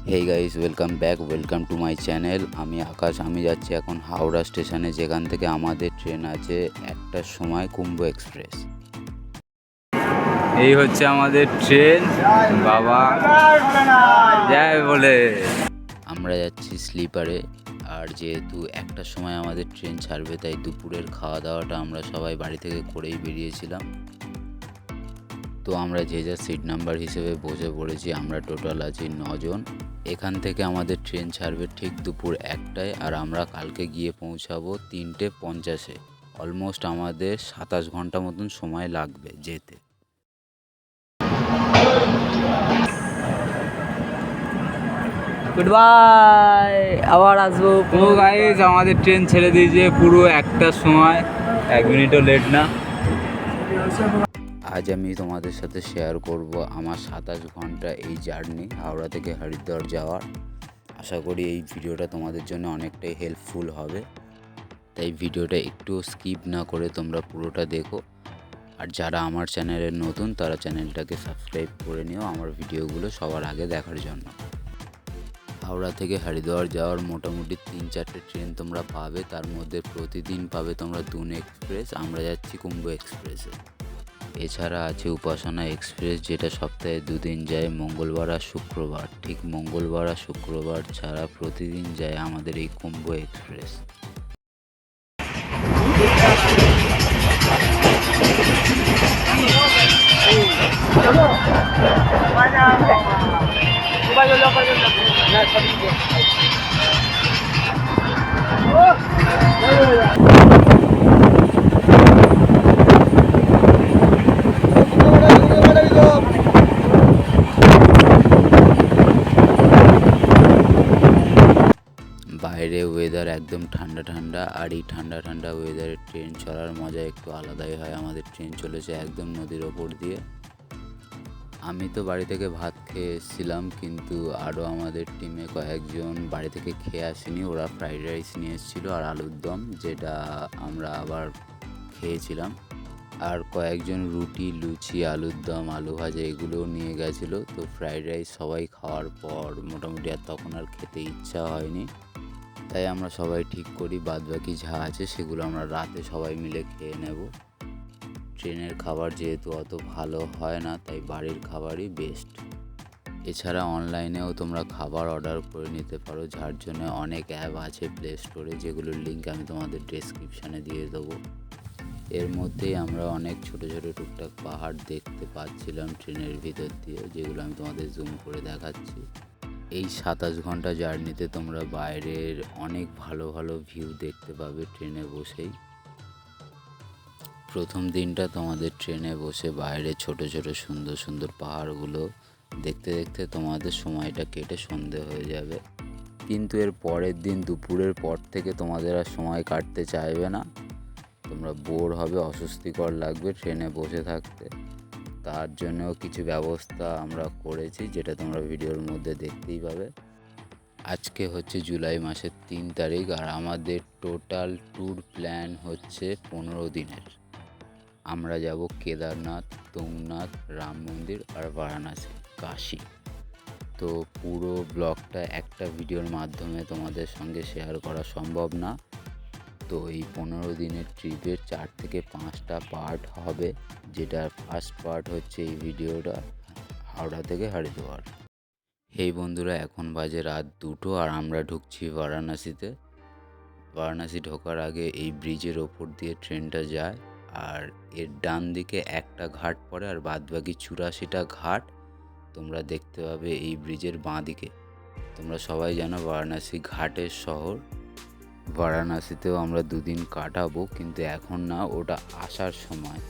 Hey guys, welcome to my channel. আমি আকাশ। আমি যাচ্ছি এখন হাওড়া স্টেশনে, যেখান থেকে আমাদের ট্রেন আছে 1টার সময় কুম্ভ এক্সপ্রেস। এই হচ্ছে আমাদের ট্রেন। বাবা জয় বলে। আমরা যাচ্ছি স্লিপারে, আর যেহেতু 1টার সময় আমাদের ট্রেন ছাড়বে, তাই দুপুরের খাওয়া দাওয়াটা আমরা সবাই বাড়ি থেকে করেই বেরিয়েছিলাম। তো আমরা যে যার সিট নাম্বার হিসেবে বসে পড়েছি। আমরা টোটাল আছি 9 জন। এখান থেকে আমাদের ট্রেন ছাড়বে ঠিক দুপুর 1টায়, আর আমরা কালকে গিয়ে পৌঁছাবো 3টে 50-এ। অলমোস্ট আমাদের 27 ঘন্টা মতন সময় লাগবে যেতে। গুড বাই, আবার আসবো। তো গাইস, আমাদের ট্রেন ছেড়ে দিয়েছে পুরো 1টার সময়, 1 মিনিটও লেট না। আজ আমি তোমাদের সাথে শেয়ার করব আমার 27 ঘন্টা এই জার্নি হাওড়া থেকে হরিদ্বার যাওয়ার। আশা করি এই ভিডিওটা তোমাদের জন্য অনেকটাই হেল্পফুল হবে, তাই ভিডিওটা একটু স্কিপ না করে তোমরা পুরোটা দেখো। আর যারা আমার চ্যানেলে নতুন, তারা চ্যানেলটাকে সাবস্ক্রাইব করে নিও আমার ভিডিওগুলো সবার আগে দেখার জন্য। হাওড়া থেকে হরিদ্বার যাওয়ার মোটামুটি 3-4টে ট্রেন তোমরা পাবে। তার মধ্যে প্রতিদিন পাবে তোমরা দুন এক্সপ্রেস। আমরা যাচ্ছি কুম্ভ এক্সপ্রেসে। এছাড়া আছে উপাসনা এক্সপ্রেস, যেটা সপ্তাহে 2 দিন যায়, মঙ্গলবার আর শুক্রবার। ঠিক মঙ্গলবার আর শুক্রবার ছাড়া প্রতিদিন যায় আমাদের এই কুম্ভ এক্সপ্রেস। বাইরে ওয়েদার একদম ঠান্ডা ঠান্ডা, আর এই ঠান্ডা ঠান্ডা ওয়েদারে ট্রেন চলার মজা একটু আলাদাই হয়। আমাদের ট্রেন চলেছে একদম নদীর ওপর দিয়ে। আমি তো বাড়ি থেকে ভাত খেয়ে এসেছিলাম, কিন্তু আরও আমাদের টিমে কয়েকজন বাড়ি থেকে খেয়ে আসেনি। ওরা ফ্রাইড রাইস নিয়ে এসেছিলো আর আলুর দম, যেটা আমরা আবার খেয়েছিলাম। আর কয়েকজন রুটি, লুচি, আলুর দম, আলু ভাজা এগুলোও নিয়ে গেছিলো। তো ফ্রাইড রাইস সবাই খাওয়ার পর মোটামুটি আর তখন আর খেতে ইচ্ছা হয়নি, তাই আমরা সবাই ঠিক করি বাদবাকি যা আছে সেগুলো আমরা রাতে সবাই মিলে খেয়ে নেব। ট্রেনের খাবার যেহেতু অত ভালো হয় না, তাই বাড়ির খাবারই বেস্ট। এছাড়া অনলাইনেও তোমরা খাবার অর্ডার করে নিতে পারো, যার জন্য অনেক অ্যাপ আছে প্লে স্টোরে, যেগুলোর লিঙ্ক আমি তোমাদের ডেসক্রিপশানে দিয়ে দেবো। এর মধ্যেই আমরা অনেক ছোট ছোট টুকটাক পাহাড় দেখতে পাচ্ছিলাম ট্রেনের ভিতর দিয়ে, যেগুলো আমি তোমাদের জুম করে দেখাচ্ছি। এই 27 ঘন্টা জার্নিতে তোমরা বাইরের অনেক ভালো ভালো ভিউ দেখতে পাবে ট্রেনে বসেই। প্রথম দিনটা তোমাদের ট্রেনে বসে বাইরে ছোট ছোট সুন্দর সুন্দর পাহাড়গুলো দেখতে দেখতে তোমাদের সময়টা কেটে সন্ধে হয়ে যাবে। কিন্তু এর পরের দিন দুপুরের পর থেকে তোমাদের আর সময় কাটতে চাইবে না, তোমরা বোর হবে, অস্বস্তিকর লাগবে ট্রেনে বসে থাকতে। তার জন্যও কিছু ব্যবস্থা আমরা করেছি, যেটা তোমরা ভিডিওর মধ্যে দেখতেই পাবে। আজকে হচ্ছে জুলাই মাসের 3 তারিখ, আর আমাদের টোটাল ট্যুর প্ল্যান হচ্ছে 15 দিনের। আমরা যাব কেদারনাথ, তুঙ্গনাথ, রাম মন্দির আর বারাণসী, কাশী। তো পুরো ব্লগটা একটা ভিডিওর মাধ্যমে তোমাদের সঙ্গে শেয়ার করা সম্ভব না। তো এই 15 দিনের ট্রিপের 4 থেকে 5টা পার্ট হবে, যেটা ফার্স্ট পার্ট হচ্ছে এই ভিডিওটা হাওড়া থেকে হরিদ্বার। হেই বন্ধুরা, এখন বাজে রাত 2টো, আর আমরা ঢুকছি বারাণসীতে। বারাণসী ঢোকার আগে এই ব্রিজের ওপর দিয়ে ট্রেনটা যায়, আর এর ডান দিকে একটা ঘাট পড়ে, আর বাদবাকি 84টা ঘাট তোমরা দেখতে পাবে এই ব্রিজের বাঁ দিকে। তোমরা সবাই জানো বারাণসী ঘাটের শহর। বারাণসীতেও আমরা 2 দিন কাটাবো, কিন্তু এখন না, ওটা আসার সময়।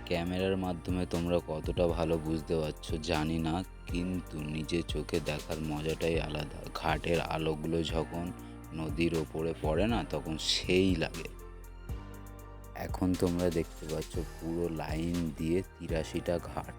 ক্যামেরার মাধ্যমে তোমরা কতটা ভালো বুঝতে পারছো জানি না, কিন্তু নিজের চোখে দেখার মজাটাই আলাদা। ঘাটের আলোগুলো যখন নদীর ওপরে পড়ে না, তখন সেই লাগে। এখন তোমরা দেখতে পাচ্ছ পুরো লাইন দিয়ে 83টা ঘাট।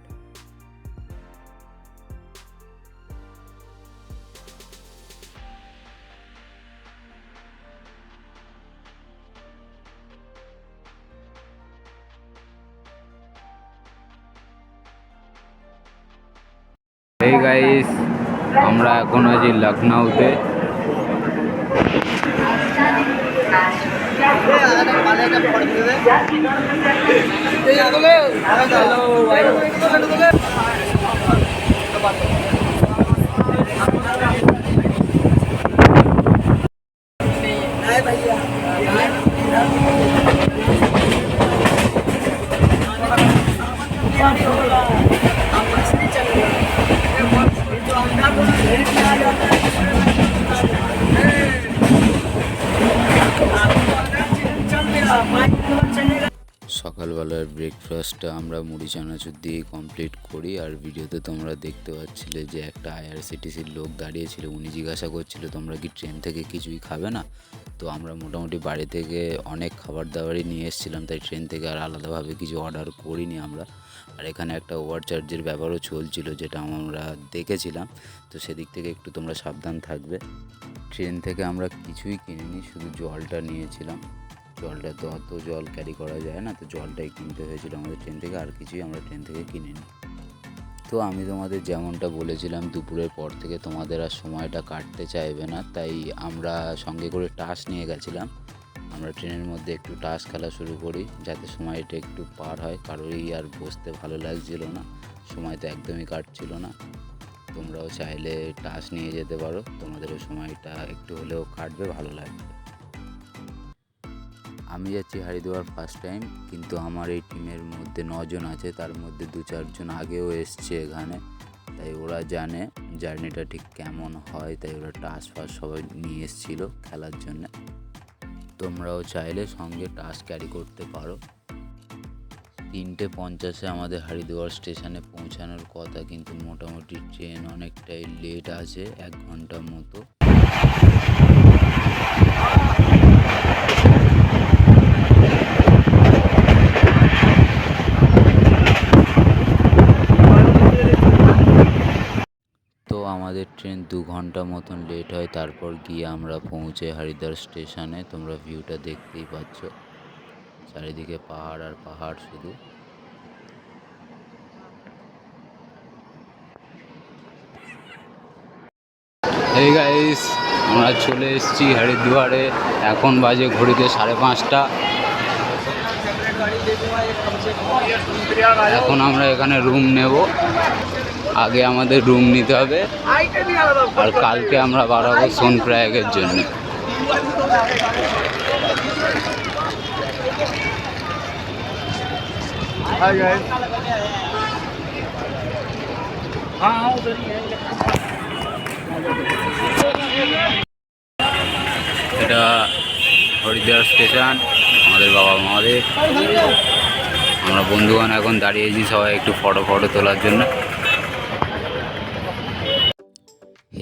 Hey guys, আমরা এখন আছি লখনউতে। সকালবেলার ব্রেকফাস্টটা আমরা মুড়ি চানাচুর দিয়ে কমপ্লিট করি। আর ভিডিওতে তোমরা দেখতে পাচ্ছিলে যে একটা আইআরসিটিসির লোক দাঁড়িয়েছিল, উনি জিজ্ঞাসা করছিল তোমরা কি ট্রেন থেকে কিছুই খাবে না। তো আমরা মোটামুটি বাড়ি থেকে অনেক খাবার দাবারই নিয়ে এসেছিলাম, তাই ট্রেন থেকে আর আলাদাভাবে কিছু অর্ডার করিনি আমরা। আর এখানে একটা ওভারচার্জের ব্যাপারও চলছিল, যেটা আমরা দেখেছিলাম। তো সেদিক থেকে একটু তোমরা সাবধান থাকবে। ট্রেন থেকে আমরা কিছুই কিনিনি, শুধু জলটা নিয়েছিলাম। জলটা তো অত জল ক্যারি করা যায় না, তো জলটাই কিনতে হয়েছিল আমাদের ট্রেন থেকে, আর কিছুই আমরা ট্রেন থেকে কিনিনি। তো আমি তোমাদের যেমনটা বলেছিলাম, দুপুরের পর থেকে তোমাদের আর সময়টা কাটতে চাইবে না, তাই আমরা সঙ্গে করে টাস নিয়ে গেছিলাম। আমরা ট্রেনের মধ্যে একটু টাস খেলা শুরু করি, যাতে সময়টা একটু পার হয়। কারোরই আর বসতে ভালো লাগছিল না, সময় তো একদমই কাটছিল না। তোমরাও চাইলে টাস নিয়ে যেতে পারো, তোমাদেরও সময়টা একটু হলেও কাটবে, ভালো লাগবে। আমি যাচ্ছি হরিদ্বার ফার্স্ট টাইম, কিন্তু আমার এই টিমের মধ্যে 9 জন আছে, তার মধ্যে 2-4 জন আগেও এসছে এখানে, তাই ওরা জানে জার্নিটা ঠিক কেমন হয়, তাই ওরা টাস ফাস সবাই নিয়ে এসেছিলো খেলার জন্য। তোমরাও চাইলে সঙ্গে টাস ক্যারি করতে পারো। 3:50-এ আমাদের হরিদ্বার স্টেশনে পৌঁছানোর কথা, কিন্তু মোটামুটি ট্রেন অনেকটাই লেট আছে, 1 ঘন্টা মতো। তো আমাদের ট্রেন 2 ঘন্টা মতন লেট হয়, তারপর গিয়ে আমরা পৌঁছে হরিদ্বার স্টেশনে। তোমরা ভিউটা দেখতেই পাচ্ছ, চারিদিকে পাহাড় আর পাহাড় শুধু। এই গাইস, আমরা চলে এসেছি হরিদ্বারে, এখন বাজে ঘড়িতে 5:30। এখন আমরা এখানে রুম নেব, আগে আমাদের রুম নিতে হবে, আর কালকে আমরা বাড়াবো সোনপ্রয়াগের জন্য। এটা হরিদ্বার স্টেশন, আমাদের বাবা মাদের। আমরা বন্ধুগণ এখন দাঁড়িয়েছি সবাই একটু ফটো তোলার জন্য।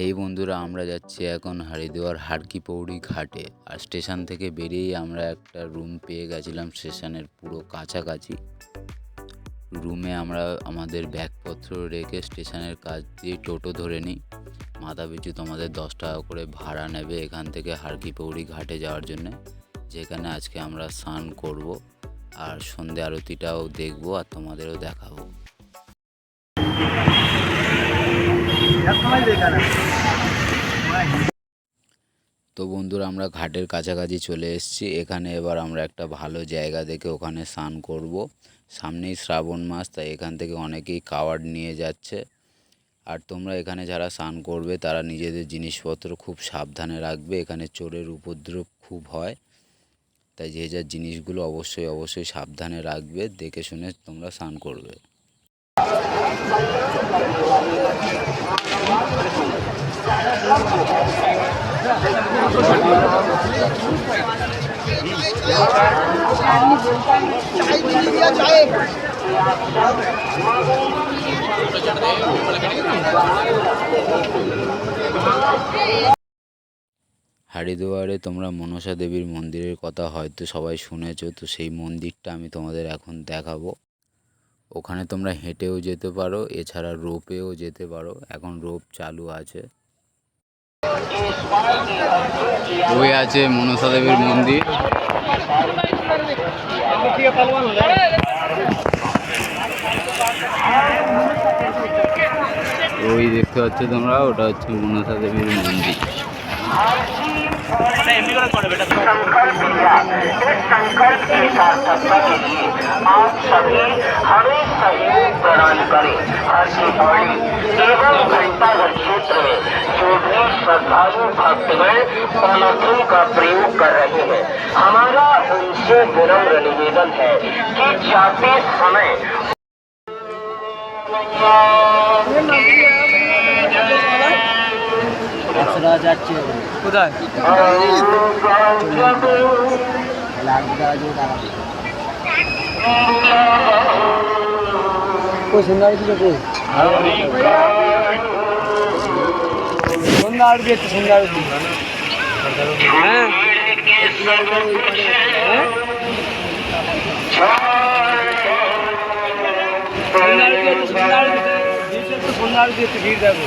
এই বন্ধুরা, আমরা যাচ্ছি এখন হরিদ্বার হারকি পৌড়ি ঘাটে। আর স্টেশন থেকে বেরিয়েই আমরা একটা রুম পেয়ে গেছিলাম স্টেশনের পুরো কাছাকাছি। রুমে আমরা আমাদের ব্যাগপত্র রেখে স্টেশনের কাছ দিয়ে টোটো ধরে নিই। মাথা পিছু তোমাদের 10 টাকা করে ভাড়া নেবে এখান থেকে হারকি পৌড়ি ঘাটে যাওয়ার জন্যে, যেখানে আজকে আমরা স্নান করব আর সন্ধ্যে আরতিটাও দেখবো আর তোমাদেরও দেখাবো। তো বন্ধুরা, আমরা ঘাটের কাছাকাছি চলে এসেছি। এখানে এবার আমরা একটা ভালো জায়গা দেখে ওখানে স্নান করব। সামনেই শ্রাবণ মাস, তাই এখান থেকে অনেকেই কাওয়াড় নিয়ে যাচ্ছে। আর তোমরা এখানে যারা স্নান করবে তারা নিজেদের জিনিসপত্র খুব সাবধানে রাখবে, এখানে চোরের উপদ্রব খুব হয়, তাই যে যার জিনিসগুলো অবশ্যই সাবধানে রাখবে, দেখে শুনে তোমরা স্নান করবে। হরিদ্বারে তোমরা মনসা দেবীর মন্দিরের কথা হয়তো সবাই শুনেছো, তো সেই মন্দিরটা আমি তোমাদের এখন দেখাবো। ওখানে তোমরা হেঁটেও যেতে পারো, এছাড়া রোপেও যেতে পারো, এখন রোপ চালু আছে। ওই আছে মনসা দেবীর মন্দির। ওই দেখতে পাচ্ছ তোমরা, ওটা হচ্ছে মনসা দেবীর মন্দির। संकल्प लिया। इस संकल्प की सार्थकता के लिए आप सभी हमें सहयोग प्रदान करें। हर की पौड़ी एवं घंटाघर क्षेत्र में जो भी श्रद्धालु भक्तगण पॉलिथीन का प्रयोग कर रहे हैं, हमारा उनसे विनम्र निवेदन है कि जाते समय কোথায়? কই সন্ধ্যা আরতি কই? সন্ধ্যা আরতি হচ্ছে, সন্ধ্যা আরতি। হ্যাঁ সন্ধ্যা আরতি হচ্ছে, সন্ধ্যা আরতি। সন্ধ্যা আরতি হচ্ছে, ভিড় দেখো।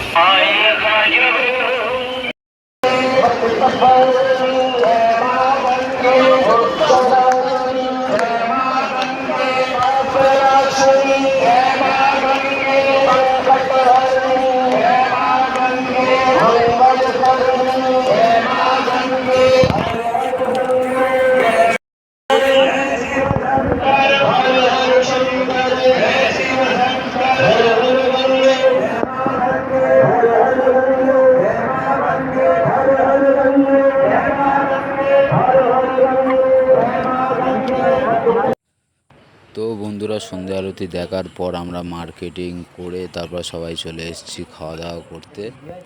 তো বন্ধুরা, সন্ধ্যা আরতি দেখার পর আমরা মার্কেটিং করে তারপর সবাই চলে এসেছি খাওয়া দাওয়া করতে।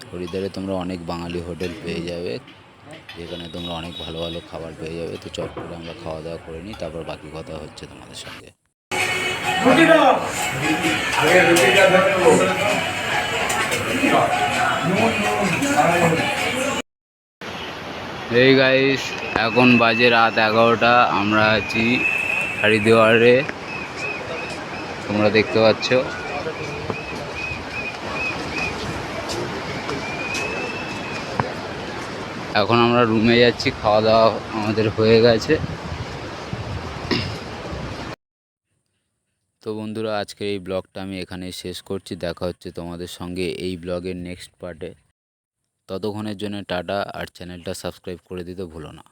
হরিদ্বারে তোমরা অনেক বাঙালি হোটেল পেয়ে যাবে, যেখানে তোমরা অনেক ভালো ভালো খাবার পেয়ে যাবে। তো চট করে আমরা খাওয়া দাওয়া করে নিই, তারপর বাকি কথা হচ্ছে তোমাদের সঙ্গে। এই গাইস, এখন বাজে রাত 11টা। আমরা আছি হরিদ্বারে, তোমরা দেখতে পাচ্ছ। এখন আমরা রুমে যাচ্ছি, খাওয়া দাওয়া আমাদের হয়ে গেছে। তো বন্ধুরা, আজকের এই ব্লগটা আমি এখানেই শেষ করছি। দেখা হচ্ছে তোমাদের সঙ্গে এই ব্লগের নেক্সট পার্টে। ততক্ষণের জন্য টাটা, আর চ্যানেলটা সাবস্ক্রাইব করে দিতে ভুলো না।